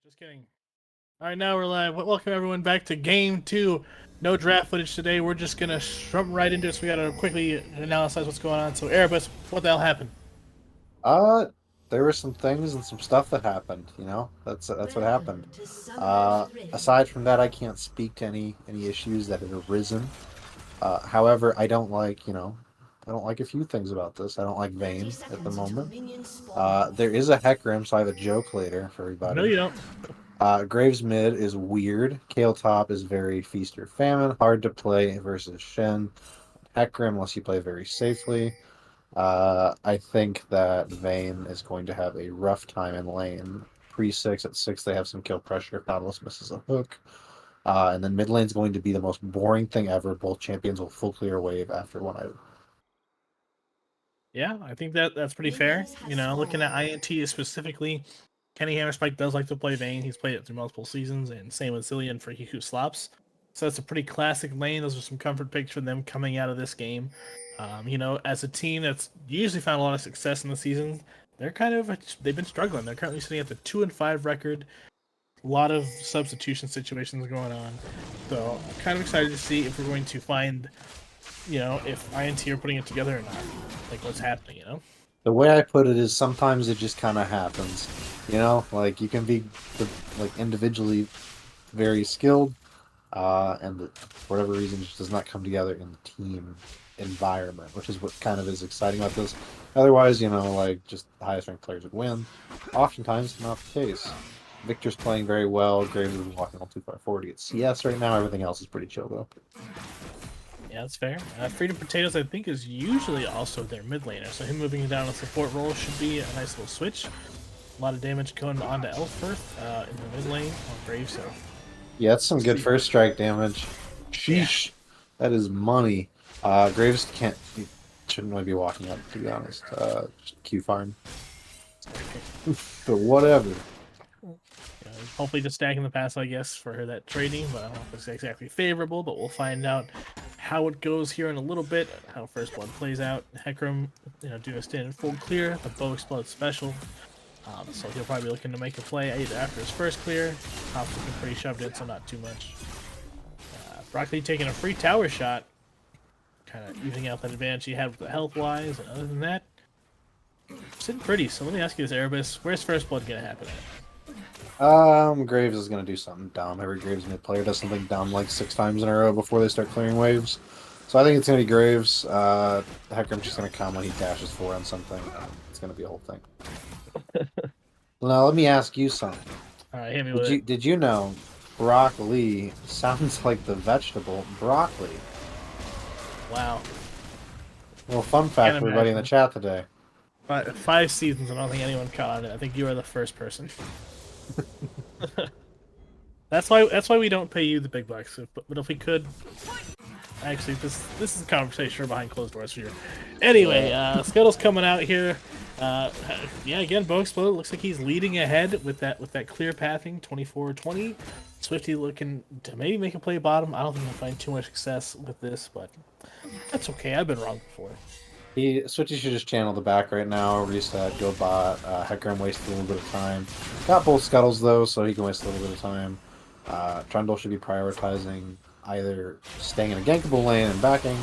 Just kidding. All right, now we're live. Welcome everyone back to Game 2. No draft footage today. We're just gonna jump right into it. So we gotta quickly analyze what's going on. So, Erebus, what the hell happened? There were some things and some stuff that happened. That's what happened. Aside from that, I can't speak to any issues that have arisen. However, I don't like I don't like a few things about this. I don't like Vayne at the moment. There is a Hecarim, so I have a joke later for No, everybody. you don't. Graves mid is weird. Kale top is very feast or famine, hard to play versus Shen. Hecarim, unless you play very safely. I think that Vayne is going to have a rough time in lane. Pre-6 at 6, they have some kill pressure. Nautilus misses a hook. And then mid lane's going to be the most boring thing ever. Both champions will full clear wave after one item. Yeah, I think that's pretty fair. Looking at INT specifically, Kenny Hammerspike does like to play Vayne. He's played it through multiple seasons, and same with Zillion for Hiku Slops. So that's a pretty classic lane. Those are some comfort picks for them coming out of this game. As a team that's usually found a lot of success in the season, they've been struggling. They're currently sitting at the 2-5 record. A lot of substitution situations going on. So I'm kind of excited to see if we're going to find, if INT are putting it together or not. Like what's happening, The way I put it is sometimes it just kind of happens. Like you can be individually very skilled, and for whatever reason, it just does not come together in the team environment, which is what kind of is exciting about this. Otherwise, just the highest ranked players would win. Oftentimes, not the case. Victor's playing very well. Graves is walking all too far forward to get CS right now. Everything else is pretty chill, though. Yeah, that's fair. Freedom Potatoes, I think, is usually also their mid laner, so him moving down a support role should be a nice little switch. A lot of damage going on to Elfirth in the mid lane on Brave, so... Yeah, that's some good first strike damage. Sheesh. Yeah. That is money. Graves shouldn't really be walking up, to be honest. Just Q farm. But whatever. Hopefully just stacking the pass, I guess, for that trading, but I don't know if it's exactly favorable, but we'll find out how it goes here in a little bit, how First Blood plays out. Hecarim, doing a standard full clear, the bow explode special. So he'll probably be looking to make a play either after his first clear. Top's looking pretty shoved in, so not too much. Broccoli taking a free tower shot, kind of evening out that advantage he had with the health-wise, and other than that, sitting pretty. So let me ask you this, Erebus, where's First Blood going to happen at? Graves is gonna do something dumb. Every Graves mid player does something dumb like 6 times in a row before they start clearing waves. So I think it's gonna be Graves. Hecarim's just gonna come when he dashes 4 on something. It's gonna be a whole thing. Now let me ask you something. All right, hit me with it. Did you know broccoli sounds like the vegetable broccoli? Wow. Well, fun fact Can't for everybody in the imagine. chat today. 5 seasons, I don't think anyone caught on it. I think you are the first person. That's why we don't pay you the big bucks. But if we could, actually, this is a conversation behind closed doors here. Anyway, Skittle's coming out here. Yeah, again, Bo Explode looks like he's leading ahead with that clear pathing, 24-20. Swifty looking to maybe make a play bottom. I don't think he'll find too much success with this, but that's okay. I've been wrong before. Switchy should just channel the back right now, reset, go bot. Hecarim wasted a little bit of time. Got both scuttles though, so he can waste a little bit of time. Trundle should be prioritizing either staying in a gankable lane and backing.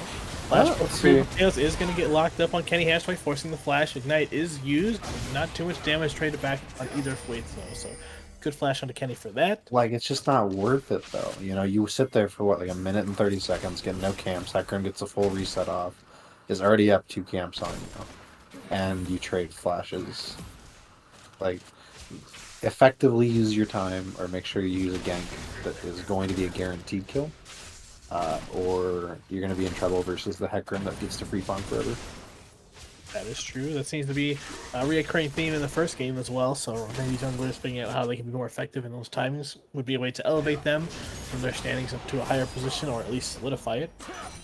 Let's see. Tails is going to get locked up on Kenny Hashby, forcing the flash. Ignite is used. Not too much damage traded back on either weight though, so good flash onto Kenny for that. Like, it's just not worth it though. You know, you sit there for what, like a minute and 30 seconds, get no camps. Hecarim gets a full reset off. Is already up 2 camps on you, and you trade flashes. Like, effectively use your time, or make sure you use a gank that is going to be a guaranteed kill, or you're going to be in trouble versus the Hecarim that gets to free farm forever. That is true. That seems to be a reoccurring theme in the first game as well. So maybe junglers figuring out how they can be more effective in those timings would be a way to elevate them from their standings up to a higher position, or at least solidify it.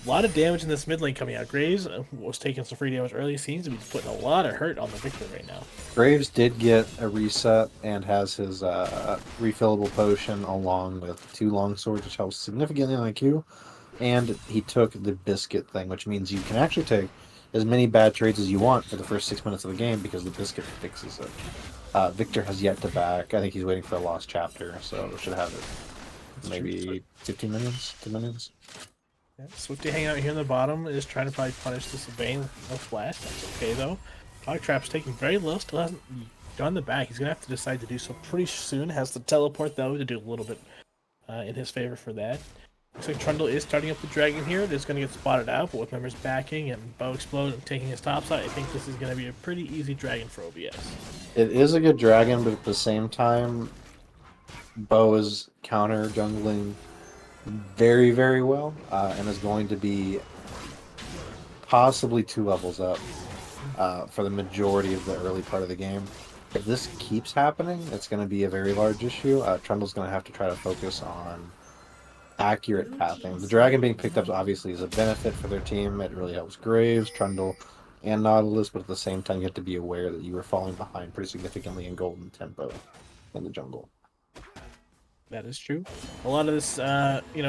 A lot of damage in this mid lane coming out. Graves was taking some free damage early. Seems to be putting a lot of hurt on the Victor right now. Graves did get a reset and has his refillable potion along with 2 longswords, which helps significantly on IQ. And he took the biscuit thing, which means you can actually take as many bad trades as you want for the first 6 minutes of the game because the biscuit fixes it. Victor has yet to back. I think he's waiting for a lost chapter, so should have it maybe 15 minutes, 2 minutes. Yeah, Swifty hanging out here in the bottom is trying to probably punish this Vayne with no flash. That's okay though. Hog Trap's taking very low, still hasn't gone the back. He's gonna have to decide to do so pretty soon. Has to teleport though to do a little bit in his favor for that. Looks like Trundle is starting up the dragon here. It is going to get spotted out, but with members backing and Bo Explode and taking his top side, I think this is going to be a pretty easy dragon for OVS. It is a good dragon, but at the same time, Bo is counter jungling very, very well, and is going to be possibly 2 levels up for the majority of the early part of the game. If this keeps happening, it's going to be a very large issue. Trundle's going to have to try to focus on accurate pathing. The dragon being picked up obviously is a benefit for their team. It really helps Graves, Trundle, and Nautilus, but at the same time you have to be aware that you are falling behind pretty significantly in golden tempo in the jungle. That is true. A lot of this,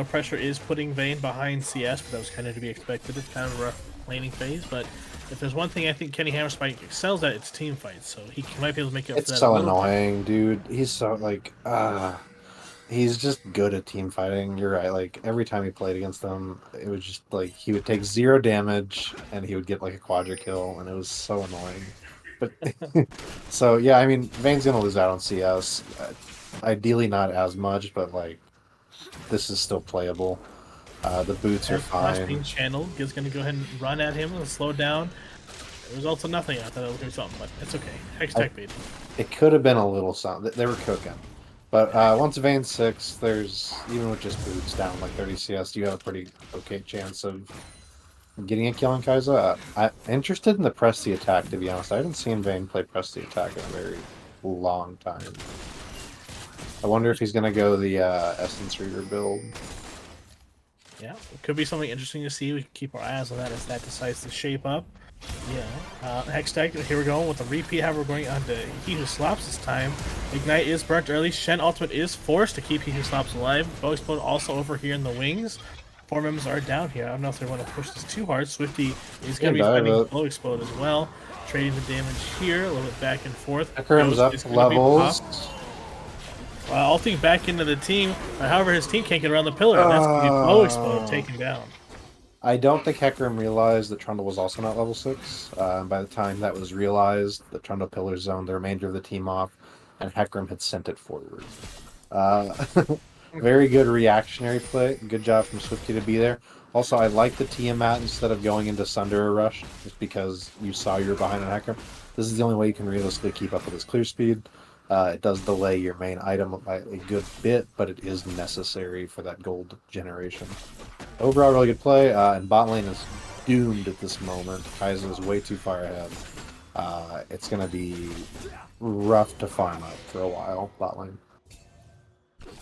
pressure is putting Vayne behind CS, but that was kind of to be expected. It's kind of a rough laning phase, but if there's one thing I think Kenny Hammerspike excels at, it's team fights. So he might be able to make it up for that. It's so annoying, dude. He's so like, he's just good at team fighting. You're right. Like every time he played against them, it was just like he would take 0 damage and he would get like a quadra kill, and it was so annoying. But so yeah, I mean, Vayne's gonna lose out on CS. Ideally, not as much, but like this is still playable. The boots are fine. Being channeled is going to go ahead and run at him and slow down. The results of nothing. I thought it was going to be something, but it's okay. Hex tech bait. It could have been a little something. They were cooking. But once Vayne's 6, there's, even with just boots down like 30 CS, you have a pretty okay chance of getting a kill on Kai'Sa. I'm interested in the press the attack, to be honest. I haven't seen Vayne play press the attack in a very long time. I wonder if he's going to go the Essence Reaver build. Yeah, it could be something interesting to see. We can keep our eyes on that as that decides to shape up. Yeah, Hextech, here we're going with a repeat. How we're going on to He Who Slops this time. Ignite is burnt early. Shen ultimate is forced to keep He Who Slops alive. Bo Explode also over here in the wings. 4 members are down here. I don't know if they want to push this too hard. Swifty is going to be fighting Bo Explode as well. Trading the damage here, a little bit back and forth. Hecarim's up levels. Ulting back into the team. However, his team can't get around the pillar, and that's going to be Bo Explode taken down. I don't think Hecarim realized that Trundle was also not level 6. By the time that was realized, the Trundle pillar zoned the remainder of the team off. and Hecarim had sent it forward. Uh, very good reactionary play. Good job from Swifty to be there. Also, I like the Tiamat instead of going into Sunder Rush, just because you saw you were behind an Hecarim. This is the only way you can realistically keep up with his clear speed. It does delay your main item by a good bit, but it is necessary for that gold generation. Overall, really good play, and bot lane is doomed at this moment. Kaiser is way too far ahead. It's going to be rough to farm up for a while, bot lane.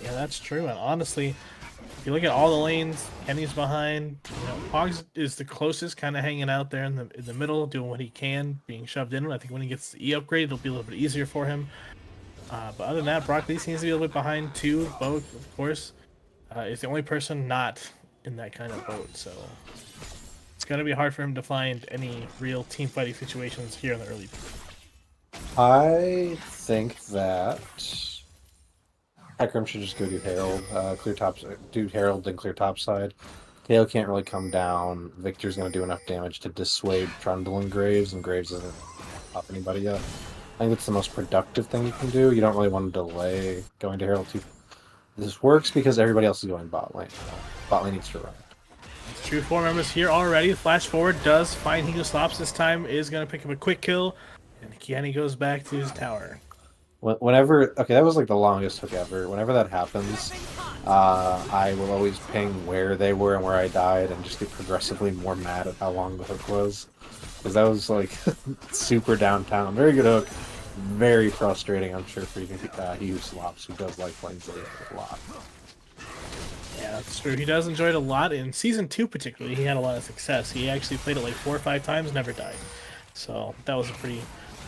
Yeah, that's true. And honestly, if you look at all the lanes, Kenny's behind. You know, Pogs is the closest, kind of hanging out there in the middle, doing what he can, being shoved in. I think when he gets the E upgrade, it'll be a little bit easier for him. But other than that, Brock Lee seems to be a little bit behind too. Both, of course, is the only person not in that kind of boat. So it's going to be hard for him to find any real team fighting situations here in the early. I think that Hecarim should just go do Herald, clear top, do Herald, then clear top side. Kale can't really come down. Victor's going to do enough damage to dissuade Trundle and Graves isn't up anybody yet. I think it's the most productive thing you can do. You don't really want to delay going to Herald too. This works because everybody else is going bot lane. Bot lane needs to run. It's true. 4 members here already. Flash forward does find He Who Slops this time. Is going to pick up a quick kill. And Kenny goes back to his tower. Whenever, okay, that was like the longest hook ever. Whenever that happens, I will always ping where they were and where I died and just get progressively more mad at how long the hook was. Because that was like super downtown. Very good hook. Very frustrating, I'm sure, for He Who Slops, who does like playing Zillion a lot. Yeah, that's true. He does enjoy it a lot. In Season 2 particularly, he had a lot of success. He actually played it like 4 or 5 times, never died. So that was a pretty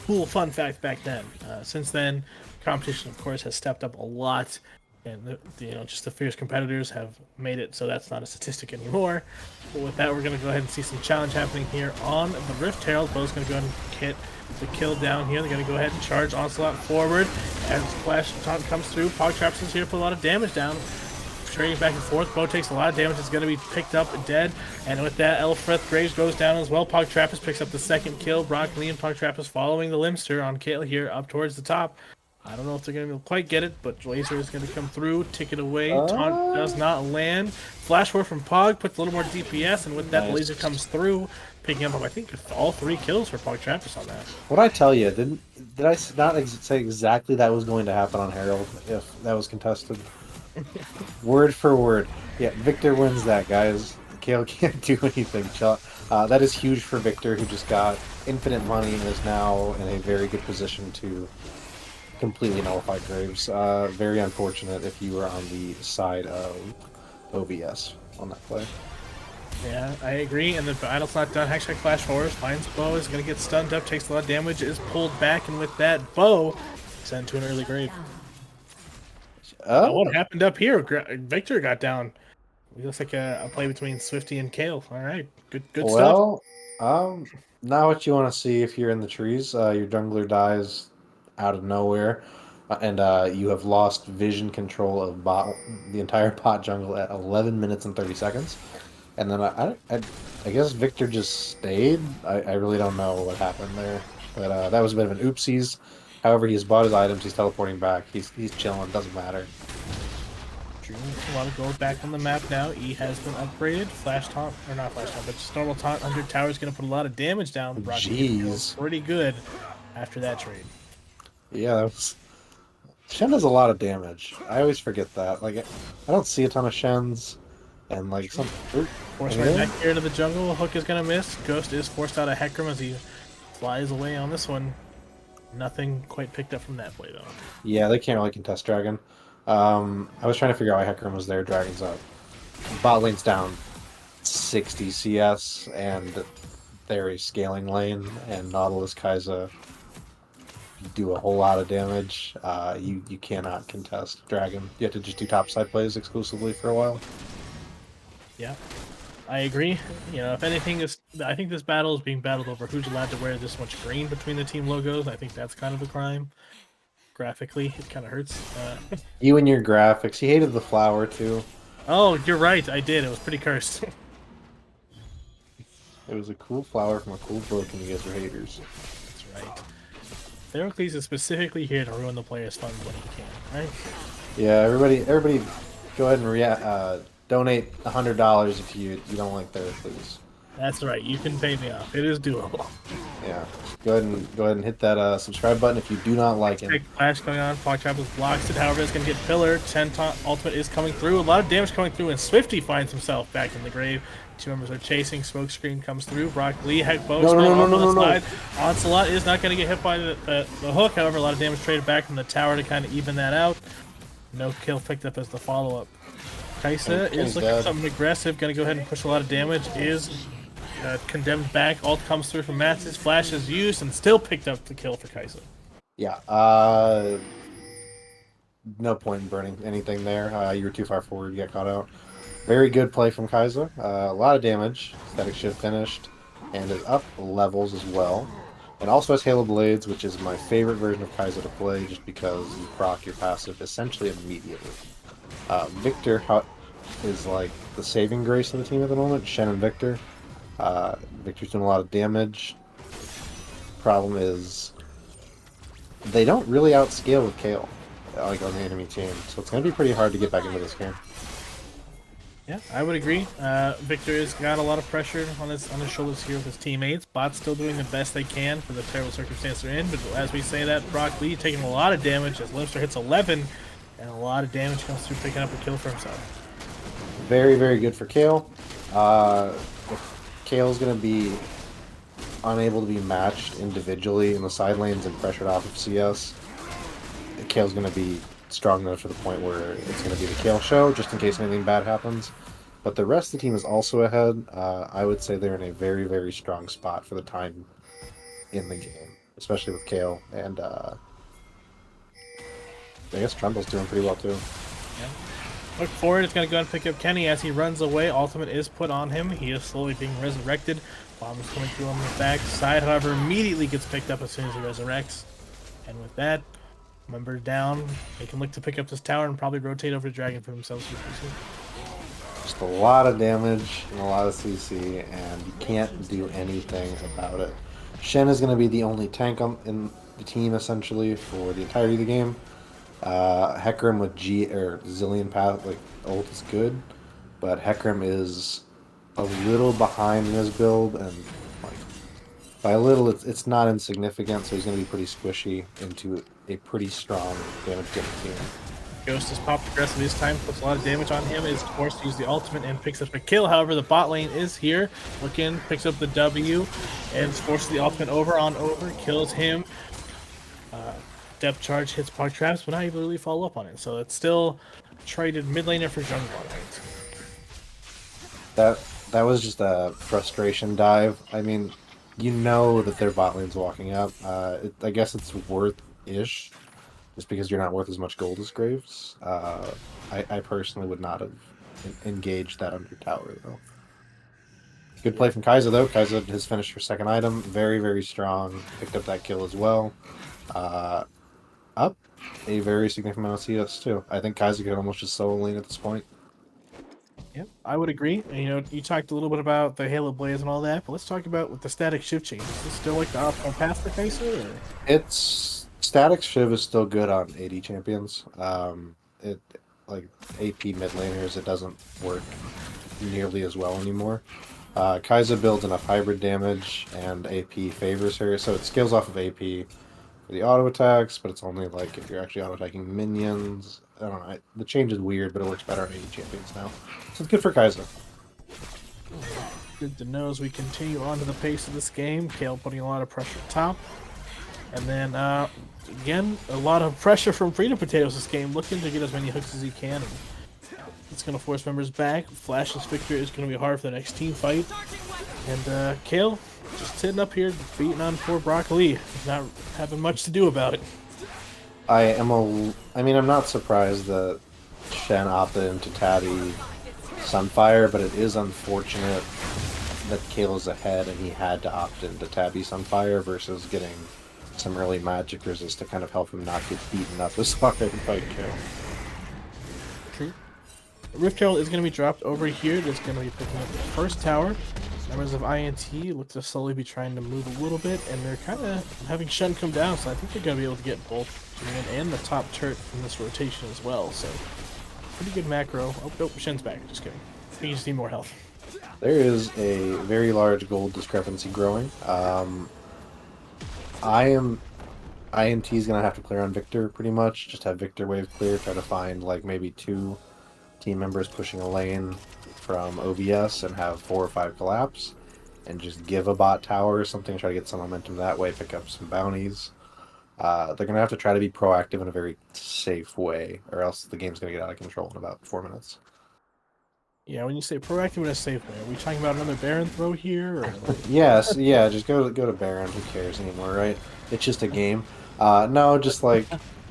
cool fun fact back then. Since then, competition, of course, has stepped up a lot. And, just the fierce competitors have made it so that's not a statistic anymore. But with that, we're going to go ahead and see some challenge happening here on the Rift Herald. Bo's going to go ahead and hit the kill down here. They're going to go ahead and charge Onslaught forward. As Flash Taunt comes through, Pog Traps is here to put a lot of damage down. Trading back and forth. Bo takes a lot of damage. It's going to be picked up dead. And with that, Elfrith Graves goes down as well. Pog Trappist picks up the second kill. Brock Lee and Pog Trappist following the Limster on Kale here up towards the top. I don't know if they're going to quite get it, but Laser is going to come through, tick it away. Taunt does not land. Flash War from Pog puts a little more DPS, and with that, the Laser comes through, picking up, I think, all 3 kills for Pog Trappist on that. What I tell you, did I not say exactly that was going to happen on Herald if that was contested? Word for word. Yeah, Victor wins that, guys. Kale can't do anything. That is huge for Victor, who just got infinite money and is now in a very good position to completely nullify Graves. Very unfortunate if you were on the side of OVS on that play. Yeah, I agree. And the battle's not done. Hashtag Flash Forward finds Bo, is going to get stunned up, takes a lot of damage, is pulled back, and with that, Bo sent to an early grave. What happened up here? Victor got down. It looks like a play between Swifty and Kale. All right, good stuff. Well, not what you want to see if you're in the trees. Your jungler dies out of nowhere, and you have lost vision control of the entire bot jungle at 11 minutes and 30 seconds. And then I guess Victor just stayed. I really don't know what happened there, but that was a bit of an oopsies. However, he's bought his items. He's teleporting back. He's chilling. Doesn't matter. Drew, a lot of gold back on the map now. E has been upgraded. Flash taunt, or not flash taunt, but just normal taunt under tower is going to put a lot of damage down. Jeez, pretty good after that trade. Yeah, that was. Shen does a lot of damage. I always forget that. Like, I don't see a ton of Shens, and like some. Force right back here to the jungle. Hook is going to miss. Ghost is forced out of Hecarim as he flies away on this one. Nothing quite picked up from that play, though. Yeah, they can't really contest Dragon. I was trying to figure out why Hecarim was there. Dragon's up. Bot lane's down 60 CS, and they're a scaling lane, and Nautilus Kai'Sa do a whole lot of damage. You cannot contest Dragon. You have to just do topside plays exclusively for a while. Yeah. I agree. If anything, I think this battle is being battled over who's allowed to wear this much green between the team logos. I think that's kind of a crime. Graphically, it kind of hurts. You and your graphics. He hated the flower, too. Oh, you're right. I did. It was pretty cursed. It was a cool flower from a cool book, and you guys were haters. That's right. Therocles is specifically here to ruin the player's fun when he can, right? Yeah, everybody, go ahead and donate $100 if you don't like Therocles. That's right. You can pay me off. It is doable. Yeah, go ahead and hit that subscribe button if you do not like him. Big flash going on. Fogtrap blocks it. However, it's going to get pillared. 10 ultimate is coming through. A lot of damage coming through, and Swifty finds himself back in the grave. Two members are chasing. Smoke screen comes through. Brock Lee, heck bow on the side. Onslaught is not going to get hit by the hook. However, a lot of damage traded back from the tower to kind of even that out. No kill picked up as the follow-up. Kaisa is looking for something aggressive. Going to go ahead and push a lot of damage. Is condemned back. Ult comes through from Mats. Flash is used and still picked up the kill for Kaisa. Yeah. No point in burning anything there. You were too far forward. You got caught out. Very good play from Kaisa. A lot of damage. Static shift finished. And is up levels as well. And also has Halo Blades, which is my favorite version of Kaisa to play just because you proc your passive essentially immediately. Victor is like the saving grace of the team at the moment. Shen and Victor. Victor's doing a lot of damage. Problem is, they don't really outscale with Kayle, like on the enemy team, so it's going to be pretty hard to get back into this game. Yeah, I would agree. Victor has got a lot of pressure on his shoulders here with his teammates. Bot's still doing the best they can for the terrible circumstance they're in, but as we say that, Brock Lee taking a lot of damage as Limster hits 11, and a lot of damage comes through picking up a kill for himself. Very, very good for Kayle. Kayle's going to be unable to be matched individually in the side lanes and pressured off of CS. Kayle's going to be strong enough to the point where it's going to be the Kayle show, just in case anything bad happens. But the rest of the team is also ahead. I would say they're in a very, very strong spot for the time in the game, especially with Kayle. And I guess Trundle's doing pretty well too. Yeah. Look forward, it's going to go and pick up Kenny as he runs away. Ultimate is put on him. He is slowly being resurrected. Bomb is coming through on the back side, however, immediately gets picked up as soon as he resurrects. And with that, members down. They can look to pick up this tower and probably rotate over to Dragon for themselves. Just a lot of damage and a lot of CC, and you can't do anything about it. Shen is going to be the only tank in the team, essentially, for the entirety of the game. Hecarim with Zillion path ult is good, but Hecarim is a little behind in his build, and by a little it's not insignificant, so he's going to be pretty squishy into a pretty strong damage getting team. Ghost has popped aggressive this time, puts a lot of damage on him, is forced to use the ultimate and picks up a kill. However, the bot lane is here. Look in, picks up the W, and forces the ultimate over, kills him. Depth charge hits Pog Traps, but not able to really follow up on it. So it's still traded mid laner for jungle. That was just a frustration dive. I mean, you know that their bot lane's walking up. I guess it's worth-ish, just because you're not worth as much gold as Graves. I personally would not have engaged that under tower, though. Good play from Kaisa, though. Kaisa has finished her second item. Very, very strong. Picked up that kill as well. Up a very significant amount of CS, too. I think Kaisa could almost just solo lane at this point. Yep, I would agree. And, you know, you talked a little bit about the Halo Blaze and all that, but let's talk about with the static shift change. Is this still like the optimal path for Kaisa? Or? It's static shiv is still good on AD champions. It like AP mid laners, it doesn't work nearly as well anymore. Kaisa builds enough hybrid damage and AP favors her, so it scales off of AP for the auto attacks, but it's only like if you're actually auto attacking minions. I don't know. The change is weird, but it works better on AD champions now. So it's good for Kaisa. Good to know as we continue on to the pace of this game. Kayle putting a lot of pressure top. And then, again, a lot of pressure from Freedom Potatoes this game, looking to get as many hooks as he can. And it's going to force members back. Flash's victory is going to be hard for the next team fight. And Kayle just sitting up here, beating on poor Brock Lee. Not having much to do about it. I'm not surprised that Shen opted into Tabby Sunfire, but it is unfortunate that Kayle's ahead and he had to opt into Tabby Sunfire versus getting some early magic resist to kind of help him not get beaten up as far as fight Kayle. True. Rift Herald is going to be dropped over here. That's going to be picking up the first tower. Members of INT look to slowly be trying to move a little bit, and they're kind of having Shen come down, so I think they're going to be able to get both Shen and the top turret from this rotation as well, so pretty good macro. Oh, nope, Shen's back, just kidding. I think you just need more health. There is a very large gold discrepancy growing. INT is gonna have to clear on Victor pretty much. Just have Victor wave clear. Try to find like maybe 2 team members pushing a lane from OVS and have 4 or 5 collapse, and just give a bot tower or something. Try to get some momentum that way. Pick up some bounties. They're gonna have to try to be proactive in a very safe way, or else the game's gonna get out of control in about 4 minutes. Yeah, when you say proactive in a safe way, are we talking about another Baron throw here? Or... Yes, yeah, just go to Baron. Who cares anymore, right? It's just a game. No, just like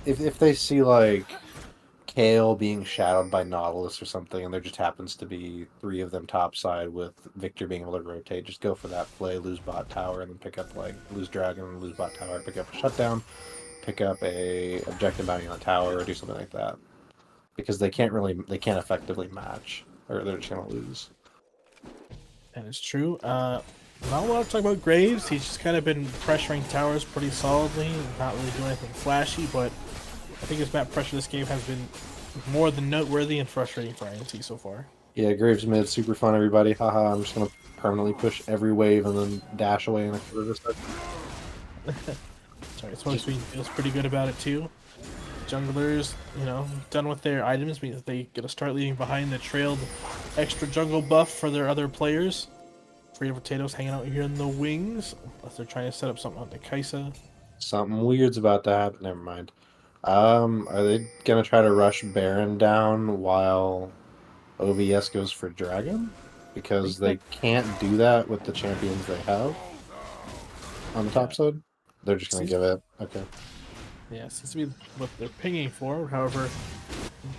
if they see like Kale being shadowed by Nautilus or something, and there just happens to be 3 of them topside with Victor being able to rotate, just go for that play, lose bot tower, and then pick up like lose dragon, lose bot tower, pick up a shutdown, pick up a objective bounty on the tower, or do something like that. Because they can't effectively match, or they're just gonna lose. That is true. Not a lot to talk about Graves. He's just kind of been pressuring towers pretty solidly, not really doing anything flashy, but I think his map pressure this game has been more than noteworthy and frustrating for INT so far. Yeah, Graves mid, super fun, everybody. Haha, I'm just gonna permanently push every wave and then dash away in a quarter of a second. Sorry, Smoke Screen feels pretty good about it too. Junglers, you know, done with their items means that they get to start leaving behind the trailed extra jungle buff for their other players. Freedom Potatoes hanging out here in the wings, unless they're trying to set up something on the Kaisa. Something weird's about to happen. Never mind. Are they gonna try to rush Baron down while OVS goes for Dragon? Because they can't do that with the champions they have on the top side. They're just gonna give it. Okay. Yeah, seems to be what they're pinging for. However,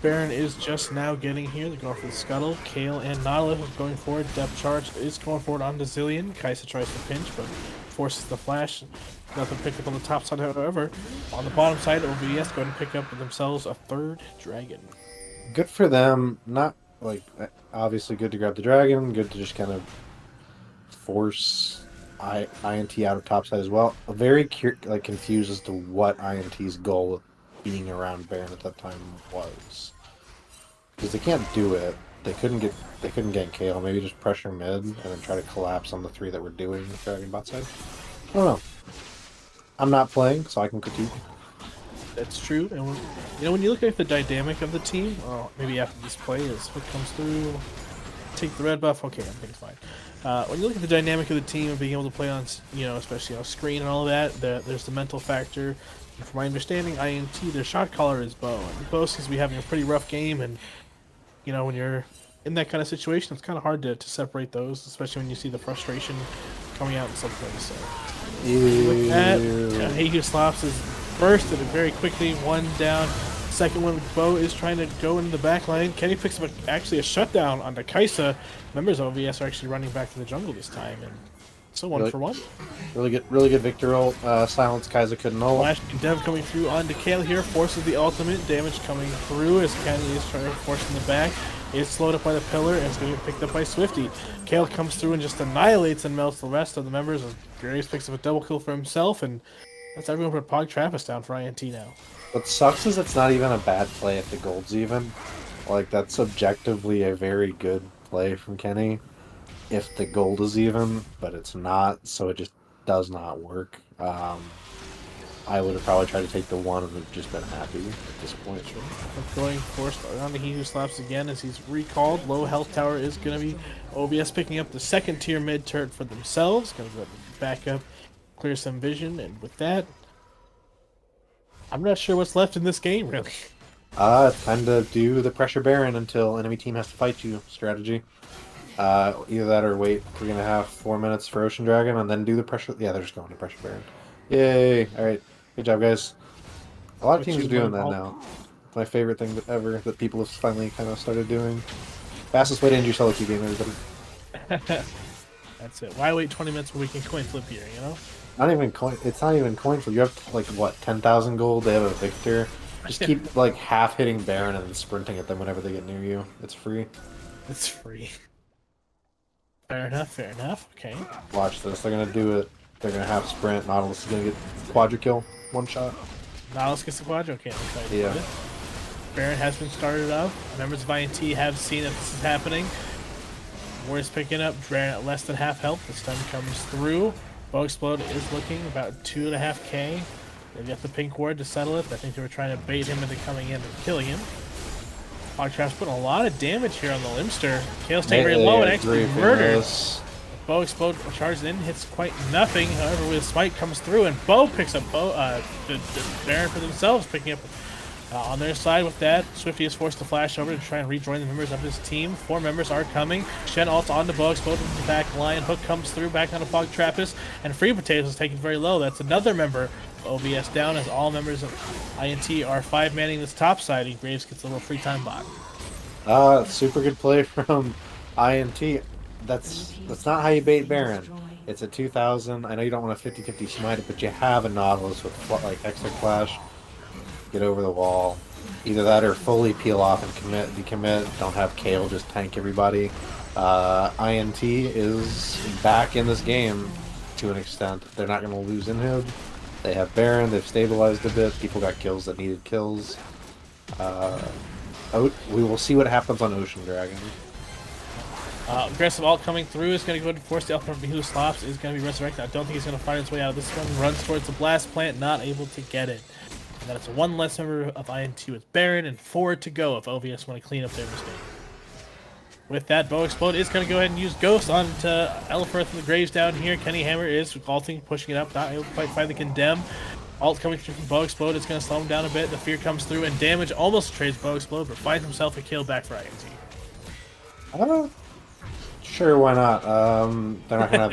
Baron is just now getting here. They're going for the Scuttle. Kale and Nautilus is going forward. Depth Charge is going forward onto Zillion. Kaisa tries to pinch, but forces the flash. Nothing picked up on the top side, however. On the bottom side, OVS going to pick up themselves a 3rd dragon. Good for them. Not, like, obviously good to grab the dragon. Good to just kind of force INT out of topside as well. I'm very confused as to what INT's goal with being around Baron at that time was, because they can't do it. They couldn't get Kale. Maybe just pressure mid and then try to collapse on the 3 that were doing dragon bot side. I don't know. I'm not playing, so I can critique. That's true. And when you look at the dynamic of the team, well, maybe after this play as what comes through, take the red buff. Okay, I think it's fine. When you look at the dynamic of the team and being able to play on, especially on screen and all of that, there's the mental factor. And from my understanding, INT, their shot caller is Bo. And Bo seems to be having a pretty rough game, and when you're in that kind of situation, it's kind of hard to separate those, especially when you see the frustration coming out in some plays. So, look at Hehu Slops is bursted very quickly, 1 down. Second one, Bo is trying to go into the back line. Kenny picks up actually a shutdown on the Kaisa. Members of OVS are actually running back to the jungle this time, and so 1 for 1. Really good Victor ult. Silence Kaisa couldn't ult. Flash and Dev coming through onto Kale here, forces the ultimate. Damage coming through as Kenny is trying to force in the back. It's slowed up by the pillar, and it's going to get picked up by Swifty. Kale comes through and just annihilates and melts the rest of the members. As Graves picks up a double kill for himself, and that's everyone but Pog Travis down for INT now. What sucks is it's not even a bad play if the gold's even. Like, that's objectively a very good play from Kenny if the gold is even, but it's not, so it just does not work. I would have probably tried to take the 1 and have just been happy at this point. Going forced on the Hehu Slaps again as he's recalled. Low health tower is going to be OVS picking up the 2nd tier mid turret for themselves. Going to go back up, clear some vision, and with that, I'm not sure what's left in this game, really. Time to do the pressure Baron until enemy team has to fight you strategy. Either that or wait 3.5, 4 minutes for Ocean Dragon and then do the pressure. Yeah, they're just going to pressure Baron. Yay! Alright, good job, guys. A lot of teams are doing that now. It's my favorite thing ever that people have finally kind of started doing. Fastest way to end your solo queue game, everybody. That's it. Why wait 20 minutes when we can coin flip here, you know? Not even coin. It's not even coin flip. You have like what, 10,000 gold. They have a Victor. Just keep like half hitting Baron and then sprinting at them whenever they get near you. It's free. It's free. Fair enough, fair enough. Okay. Watch this. They're gonna do it. They're gonna have sprint. Nautilus is gonna get quadra kill. One shot. Nautilus gets the quadro. Okay, I'm excited Yeah. for it. Baron has been started up. Members of INT have seen that this is happening. War is picking up. Baron at less than half health. The stun comes through. Bow Explode is looking about 2.5k. They've got the pink ward to settle it. I think they were trying to bait him into coming in and killing him. Hogtrap's putting a lot of damage here on the Limster. Kale's staying very low and actually murdered. Bow Explode charges in, hits quite nothing. However, with Smite comes through and Bow picks up the Baron for themselves, picking up on their side with that. Swifty is forced to flash over to try and rejoin the members of his team. 4 members are coming. Shen ults onto Bow Explode into the back line. Hook comes through back onto Fog Trappist, and Free Potatoes is taken very low. That's another member. OVS down as all members of INT are 5-manning this top side, and Graves gets a little free time bot. Super good play from INT. That's not how you bait Baron. It's a 2000. I know you don't want to 50-50 smite it, but you have a Nautilus with like extra flash. Get over the wall. Either that or fully peel off and decommit. Don't have Kale just tank everybody. INT is back in this game to an extent. They're not going to lose inhib. They have Baron. They've stabilized a bit. People got kills that needed kills. We will see what happens on Ocean Dragon. Aggressive ult coming through is going to go to force the Alpha who slops is going to be resurrected. I don't think he's going to find his way out of this one. Runs towards the blast plant, not able to get it. And then it's one less member of INT with Baron and 4 to go if OVS want to clean up their mistake. With that, Bow Explode is going to go ahead and use Ghost onto Elfirth and the Graves down here. Kenny Hammer is ulting, pushing it up, not able to quite find the Condemn. Ult coming through from Bow Explode is going to slow him down a bit. The Fear comes through and damage almost trades Bow Explode, but finds himself a kill back for INT. Sure, why not? They're not gonna have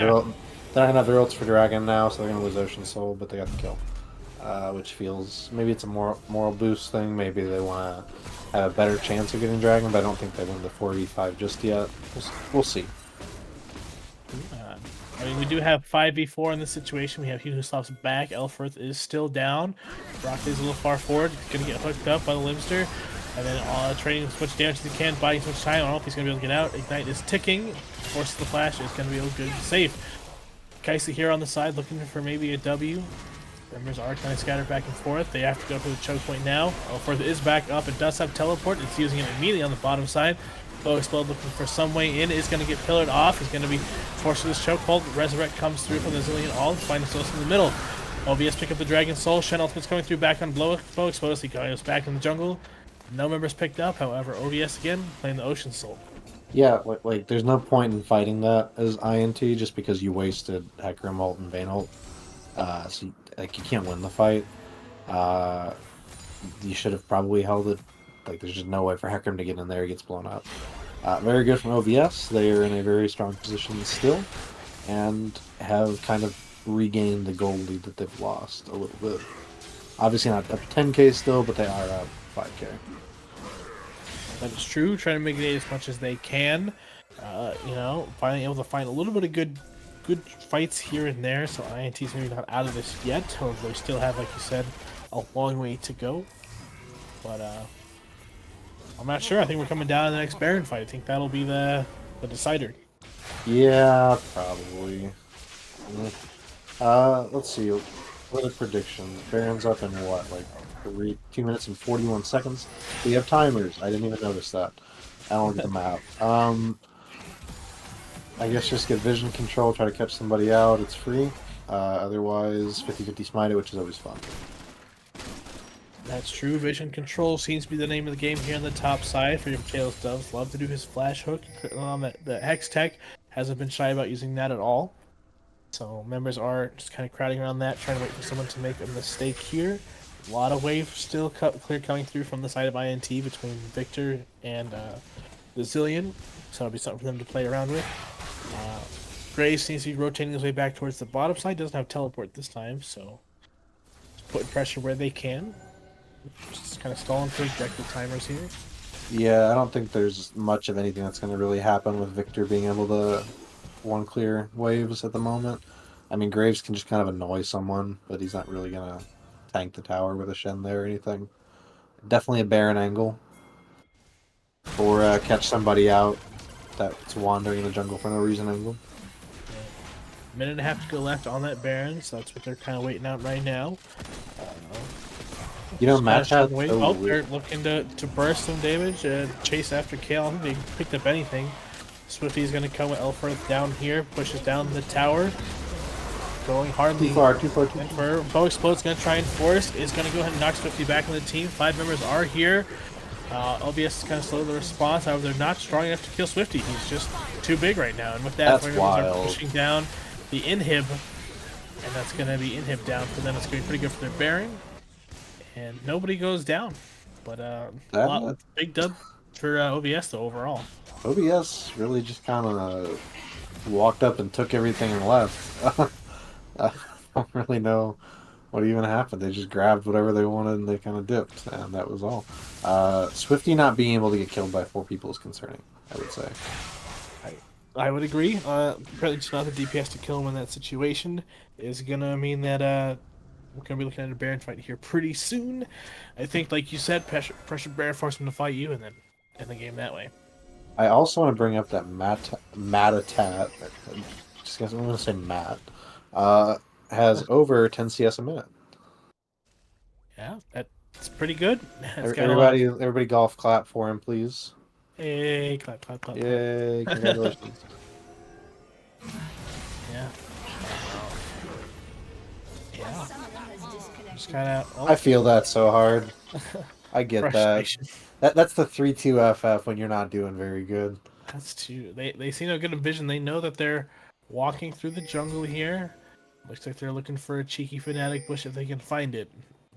their ults for Dragon now, so they're gonna lose Ocean Soul, but they got the kill. Which feels, maybe it's a moral boost thing. Maybe they want to have a better chance of getting Dragon, but I don't think they win the 4v5 just yet. We'll see. I mean, we do have 5v4 in this situation. We have He Who Slops back. Elfirth is still down. Brock is a little far forward. Going to get hooked up by the Limster. And then trading as much damage as he can, buying as much time. I don't know if he's going to be able to get out. Ignite is ticking. Forces the flash. Is going to be able to be safe. Kaisi here on the side looking for maybe a W. Members are kind of scattered back and forth. They have to go for the choke point now. Elfirth is back up. It does have teleport. It's using it immediately on the bottom side. Bow Explode looking for some way in. Is going to get pillared off. He's going to be forced to this chokehold. Resurrect comes through from the Zillion All. Find himself in the middle. OVS pick up the Dragon Soul. Shen Ultimate's coming through back on Bow Explode. He goes back in the jungle. No members picked up. However, OVS again playing the Ocean Soul. Yeah, like there's no point in fighting that as INT just because you wasted Hecarim ult and Vayne ult. So you can't win the fight. You should have probably held it. Like there's just no way for Hecarim to get in there. He gets blown up. Very good from OVS. They are in a very strong position still, and have kind of regained the gold lead that they've lost a little bit. Obviously not up to 10k still, but they are up 5k. That is true. Trying to mitigate as much as they can. You know, finally able to find a little bit of good fights here and there. So INT's maybe not out of this yet. However, they still have, like you said, a long way to go. But I'm not sure. I think we're coming down to the next Baron fight. I think that'll be the decider. Yeah, probably. Let's see. What are the predictions? Baron's up in what, like 2 minutes and 41 seconds? We have timers. I didn't even notice that. I don't look at the map. I guess just get vision control, try to catch somebody out. It's free. Otherwise, 50-50 smite it, which is always fun. That's true. Vision control seems to be the name of the game here on the top side for your Tails Doves. Love to do his flash hook on the Hex Tech. Hasn't been shy about using that at all. So members are just kind of crowding around that, trying to wait for someone to make a mistake here. A lot of wave still clear coming through from the side of INT between Victor and the Zillion. So it'll be something for them to play around with. Graves seems to be rotating his way back towards the bottom side. Doesn't have teleport this time, so just putting pressure where they can. Just kind of stalling for objective timers here. Yeah, I don't think there's much of anything that's going to really happen with Victor being able to one clear waves at the moment. I mean, Graves can just kind of annoy someone, but he's not really going to tank the tower with a Shen there or anything. Definitely a Baron angle. Or catch somebody out. that's wandering in the jungle for no reason angle. Minute and a half to go left on that Baron, so that's what they're kind of waiting out right now. You know, Just kinda Matt showing had the way. so Oh, weird. they're looking to burst some damage, chase after Kale. I don't think they picked up anything. Swifty's going to come with Elfirth down here, pushes down the tower, going hardly. Too far, too far, too And far. for Bow Explode's going to try and force. Is going to go ahead and knock Swifty back in the team. 5 members are here. OVS is kind of slow the response. However, they're not strong enough to kill Swifty. He's just too big right now. And with that, 5 members are pushing down the inhib. And that's going to be inhib down for them. It's going to be pretty good for their Baron. And nobody goes down. But big dub for OVS though overall. OVS really just kind of walked up and took everything and left. I don't really know what even happened. They just grabbed whatever they wanted and they kind of dipped, and that was all. Swifty not being able to get killed by 4 people is concerning, I would say. I would agree. Apparently just not the DPS to kill him in that situation is going to mean that we're going to be looking at a Baron fight here pretty soon. I think, like you said, pressure Baron force him to fight you and then end the game that way. I also want to bring up that Matatat, just guess I'm going to say Matt, has over 10 CS a minute. Yeah, that's pretty good. Everybody golf clap for him, please. Hey, clap, clap, clap. Yay, congratulations. Yeah. Yeah. Just kind of. I feel that so hard. I get that. That's the 3-2 FF when you're not doing very good. That's too. They see no good vision. They know that they're walking through the jungle here. Looks like they're looking for a cheeky fanatic bush if they can find it.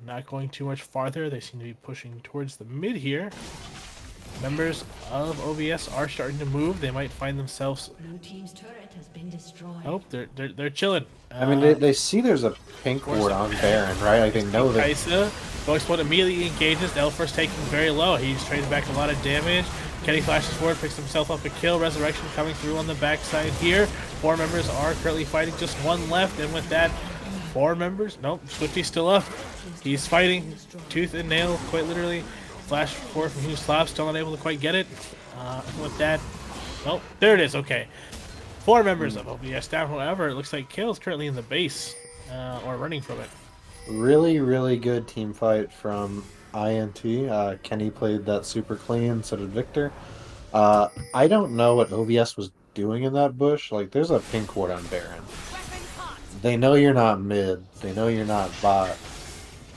Not going too much farther. They seem to be pushing towards the mid here. Members of OVS are starting to move. They might find themselves. Blue team's turret has been destroyed. Oh, they're chilling. I mean, they see there's a pink ward on Baron, right? Like they know that. Kaisa, Bow Explode immediately engages. Elfir's taking very low. He's trading back a lot of damage. Kenny flashes forward, picks himself up a kill. Resurrection coming through on the backside here. 4 members are currently fighting. Just 1 left, and with that, 4 members. Nope, Swifty's still up. He's fighting tooth and nail, quite literally. Flash forward from Slap, still unable to quite get it. With that, oh, there it is. Okay, 4 members of OVS down. However, it looks like Kale's currently in the base or running from it. Really, really good team fight from INT. Kenny played that super clean, so did Victor. I don't know what OVS was doing in that bush. Like, there's a pink ward on Baron. They know you're not mid. They know you're not bot.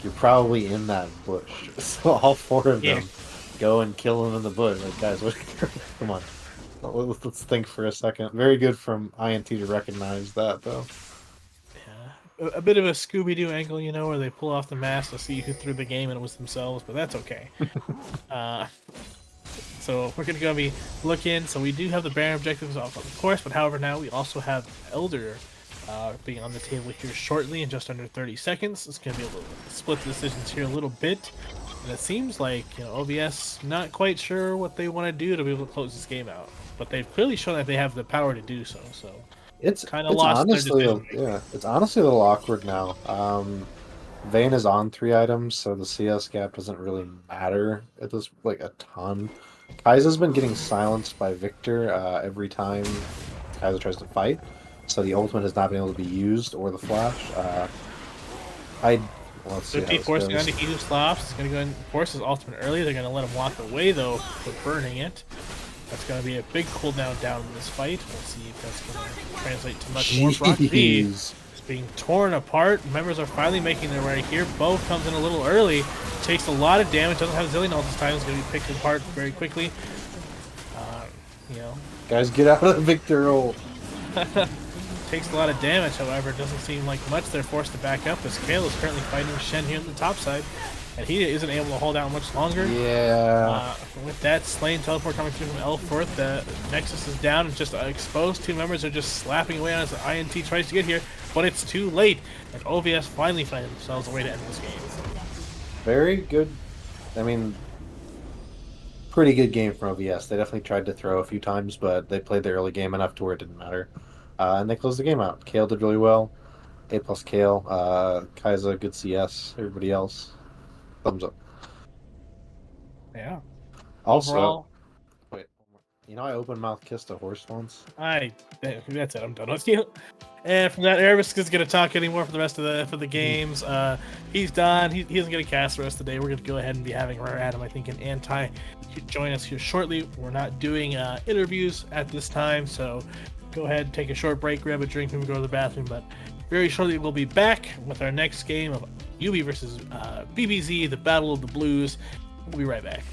You're probably in that bush. So all 4 of them go and kill him in the bush. Like, guys, come on. Let's think for a second. Very good from INT to recognize that, though. Yeah, a bit of a Scooby-Doo angle, you know, where they pull off the mask to see who threw the game and it was themselves, but that's okay. So we're going to be looking. So we do have the Baron objectives off, of course, but however, now we also have Elder being on the table here shortly in just under 30 seconds. It's going to be able to split the decisions here a little bit. And it seems like, you know, OVS not quite sure what they want to do to be able to close this game out. But they've clearly shown that they have the power to do so. So it's kind of lost honestly, their it's honestly a little awkward now. Vayne is on 3 items, so the CS gap doesn't really matter at this like a ton. Kaisa's been getting silenced by Victor every time Kaisa tries to fight. So the ultimate has not been able to be used, or the flash. Let's see. 50 forcing on to Edu Slops. It's going to go and force his ultimate early. They're going to let him walk away, though, for burning it. That's going to be a big cooldown down in this fight. We'll see if that's going to translate to much more. Brock B is being torn apart. Members are finally making their way here. Bo comes in a little early. Takes a lot of damage. Doesn't have Zillion all this time. It's going to be picked apart very quickly. You know. Guys, get out of the Victor ult. Takes a lot of damage, however, it doesn't seem like much. They're forced to back up as Kale is currently fighting Shen here on the top side, and he isn't able to hold out much longer. Yeah. With that, Slain teleport coming through from Elfirth, the Nexus is down and just exposed. 2 members are just slapping away on as the INT tries to get here, but it's too late, and OVS finally find themselves a way to end this game. Very good. I mean, pretty good game from OVS. They definitely tried to throw a few times, but they played the early game enough to where it didn't matter. And they closed the game out. Kale did really well. A+ Kale. Kaisa, good CS. Everybody else, thumbs up. Yeah. Also, overall, wait. You know, I open mouth kissed a horse once. That's it. I'm done with you. And from that, Arabisk isn't going to talk anymore for the rest of the games. He's done. He isn't going to cast the rest of the day. We're going to go ahead and be having Rare Adam, I think, an anti join us here shortly. We're not doing interviews at this time, so go ahead, take a short break, grab a drink, and go to the bathroom. But very shortly, we'll be back with our next game of UB versus BBZ, the Battle of the Blues. We'll be right back.